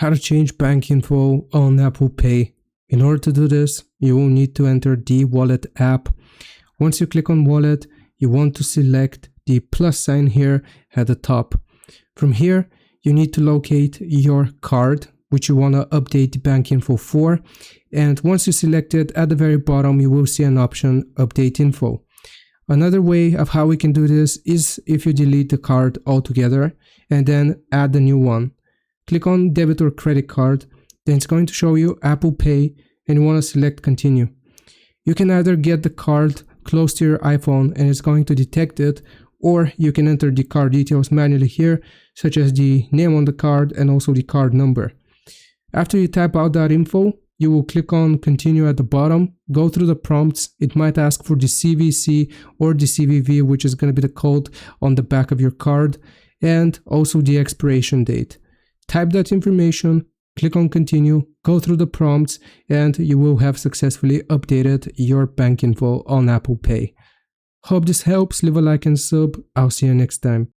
how to change bank info on Apple Pay. In order to do this, you will need to enter the Wallet app. Once you click on Wallet, you want to select the plus sign here at the top. From here, you need to locate your card, which you want to update the bank info for. And once you select it, at the very bottom, you will see an option, Update Info. Another way of how we can do this is if you delete the card altogether and then add a new one. Click on Debit or Credit Card, then it's going to show you Apple Pay and you want to select Continue. You can either get the card close to your iPhone and it's going to detect it, or you can enter the card details manually here, such as the name on the card and also the card number. After you type out that info, you will click on Continue at the bottom, go through the prompts. It might ask for the CVC or the CVV, which is going to be the code on the back of your card, and also the expiration date. Type that information, click on Continue, go through the prompts, and you will have successfully updated your bank info on Apple Pay. Hope this helps. Leave a like and sub. I'll see you next time.